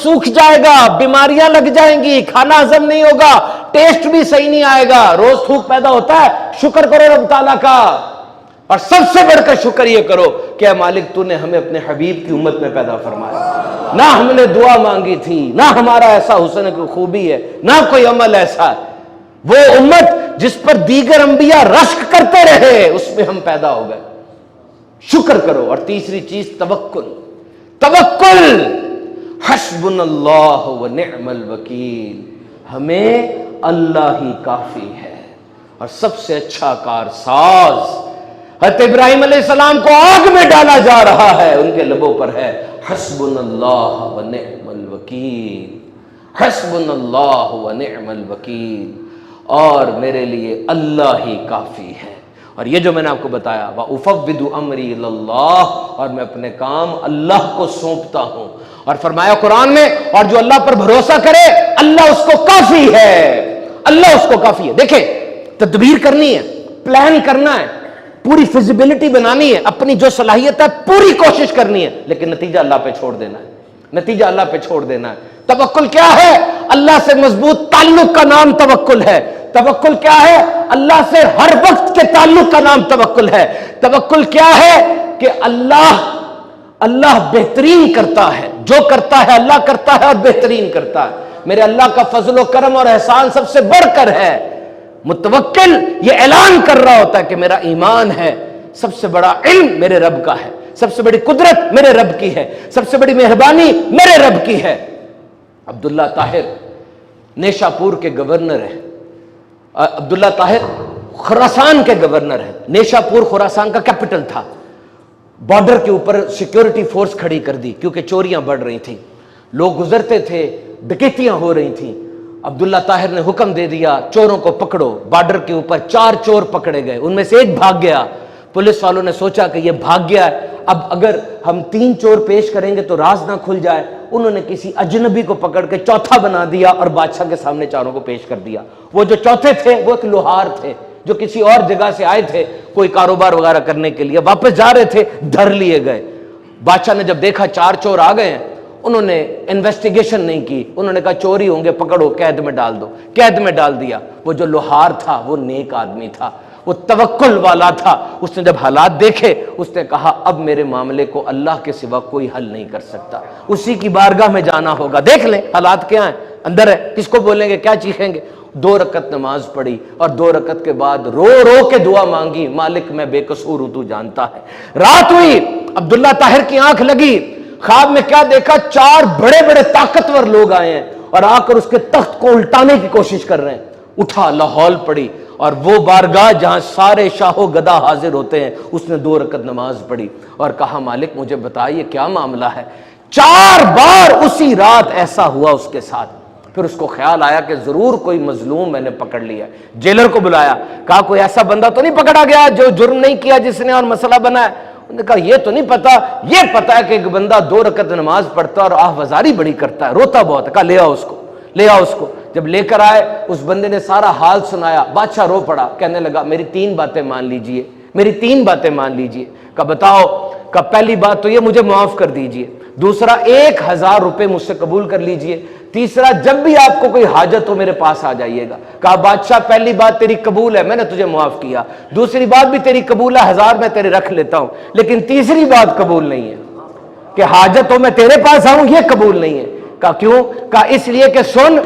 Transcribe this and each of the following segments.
सूख जाएगा, बीमारियां लग जाएंगी, खाना हजम नहीं होगा, टेस्ट भी सही नहीं आएगा। रोज थूक पैदा होता है, शुक्र करो रब ताला का। और सबसे बढ़कर शुक्र ये करो कि मालिक तूने हमें अपने हबीब की उम्मत में पैदा फरमाया। ना हमने दुआ मांगी थी, ना हमारा ऐसा हुस्न की खूबी है, ना कोई अमल ऐसा है। वो उम्मत जिस पर दीगर अंबिया रश्क करते रहे, उसमें हम पैदा हो गए। शुक्र करो। और तीसरी चीज तवक्कुल। तवक्कुल, हस्बुनल्लाह व निअमल वकील, हमें अल्लाह ही काफी है और सबसे अच्छा कारसाज। हज़रत इब्राहिम अलैहिस्सलाम को आग में डाला जा रहा है, उनके लबों पर है हस्बुनल्लाह व निअमल वकील, हस्बुनल्लाह व निअमल वकील, और मेरे लिए अल्लाह ही काफी है। और ये जो मैंने आपको बताया, व उफ़व्विदु अमरी इलल्लाह, और मैं अपने काम अल्लाह को सौंपता हूं। और फरमाया कुरान में, और जो अल्लाह पर भरोसा करे अल्लाह उसको काफी है, अल्लाह उसको काफी है। देखे, तदबीर करनी है, प्लान करना है, पूरी फिजिबिलिटी बनानी है, अपनी जो सलाहियत है पूरी कोशिश करनी है, लेकिन नतीजा अल्लाह पे छोड़ देना है, नतीजा अल्लाह पे छोड़ देना है। तवक्कुल क्या है? अल्लाह से मजबूत ताल्लुक का नाम तवक्कुल है। तवक्कुल क्या है? अल्लाह से हर वक्त के ताल्लुक का नाम तवक्कुल है। तवक्कुल क्या है? कि अल्लाह बेहतरीन करता है, जो करता है अल्लाह करता है और बेहतरीन करता है। मेरे अल्लाह का फजल व करम और एहसान सबसे बढ़कर है। मुतवक्किल ये ऐलान कर रहा होता है कि मेरा ईमान है, सबसे बड़ा इल्म मेरे रब का है, सबसे बड़ी कुदरत मेरे रब की है, सबसे बड़ी मेहरबानी मेरे रब की है। अब्दुल्ला ताहिर नेशापुर के गवर्नर है। अब्दुल्ला ताहिर खुरासान के गवर्नर है। नेशापुर खुरासान का कैपिटल था। बॉर्डर के ऊपर सिक्योरिटी फोर्स खड़ी कर दी क्योंकि चोरियां बढ़ रही थी, लोग गुजरते थे, डकैतियां हो रही थी। अब्दुल्ला ताहिर ने हुक्म दे दिया, चोरों को पकड़ो। बॉर्डर के ऊपर 4 चोर पकड़े गए, उनमें से एक भाग गया। पुलिस वालों ने सोचा कि ये भाग गया है, अब अगर हम 3 चोर पेश करेंगे तो राज ना खुल जाए। उन्होंने किसी अजनबी को पकड़ के चौथा बना दिया और बादशाह के सामने चारों को पेश कर दिया। वो जो चौथे थे वो एक लोहार थे जो किसी और जगह से आए थे कोई कारोबार वगैरह करने के लिए, वापस जा रहे थे, धर लिए गए। बादशाह ने जब देखा 4 चोर आ गए हैं, उन्होंने इन्वेस्टिगेशन नहीं की, उन्होंने कहा चोरी होंगे, पकड़ो, कैद में डाल दो। कैद में डाल दिया। वो जो लोहार था वो नेक आदमी था, वो तवक्कुल वाला था। उसने जब हालात देखे उसने कहा अब मेरे मामले को अल्लाह के सिवा कोई हल नहीं कर सकता, उसी की बारगाह में जाना होगा। देख ले हालात क्या हैं, अंदर है, किसको बोलेंगे, क्या चीखेंगे। 2 रकत नमाज पढ़ी और 2 रकत के बाद रो रो के दुआ मांगी, मालिक मैं बेकसूर हूं, तू जानता है। रात हुई, अब्दुल्ला ताहिर की आंख लगी, ख्वाब में क्या देखा, 4 बड़े बड़े ताकतवर लोग आए हैं और आकर उसके तख्त को उल्टाने की कोशिश कर रहे हैं। उठा, लाहौल पड़ी और वो बारगाह जहां सारे शाहो गदा हाजिर होते हैं, उसने 2 रकत नमाज पढ़ी और कहा मालिक मुझे बताइए क्या मामला है। 4 बार उसी रात ऐसा हुआ उसके साथ। फिर उसको ख्याल आया कि जरूर कोई मजलूम मैंने पकड़ लिया। जेलर को बुलाया, कहा कोई ऐसा बंदा तो नहीं पकड़ा गया जो जुर्म नहीं किया जिसने और मसला बनाया। उन्होंने कहा ये तो नहीं पता, ये पता है कि एक बंदा 2 रकत नमाज पढ़ता और आहवजारी बड़ी करता है, रोता बहुत है। कहा ले आओ उसको, ले आओ उसको। जब लेकर आए उस बंदे ने सारा हाल सुनाया। बादशाह रो पड़ा, कहने लगा मेरी 3 बातें मान लीजिए, मेरी 3 बातें मान लीजिए। कहा बताओ। कहा पहली बात तो ये मुझे माफ कर दीजिए, दूसरा 1000 रुपए मुझसे कबूल कर लीजिए, तीसरा जब भी आपको कोई हाजत हो मेरे पास आ जाइएगा। कहा बादशाह पहली बात तेरी कबूल है, मैंने तुझे माफ किया, दूसरी बात भी तेरी कबूल है, 1000 मैं तेरे रख लेता हूं, लेकिन तीसरी बात कबूल नहीं है कि हाजत हो मैं तेरे पास आऊं, ये कबूल नहीं है। कहा क्यों? कहा इसलिए कि सुन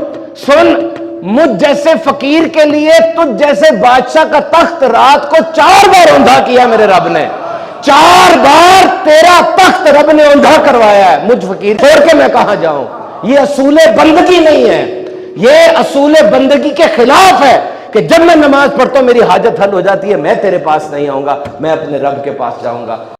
मुझ जैसे फकीर के लिए तुझ जैसे बादशाह का तख्त रात को 4 बार औंधा किया मेरे रब ने, 4 बार तेरा तख्त रब ने औंधा करवाया है। मुझ फकीर छोड़ के मैं कहां जाऊं? ये असूले बंदगी नहीं है, ये असूले बंदगी के खिलाफ है कि जब मैं नमाज पढ़ता हूं मेरी हाजत हल हो जाती है, मैं तेरे पास नहीं आऊंगा, मैं अपने रब के पास जाऊंगा।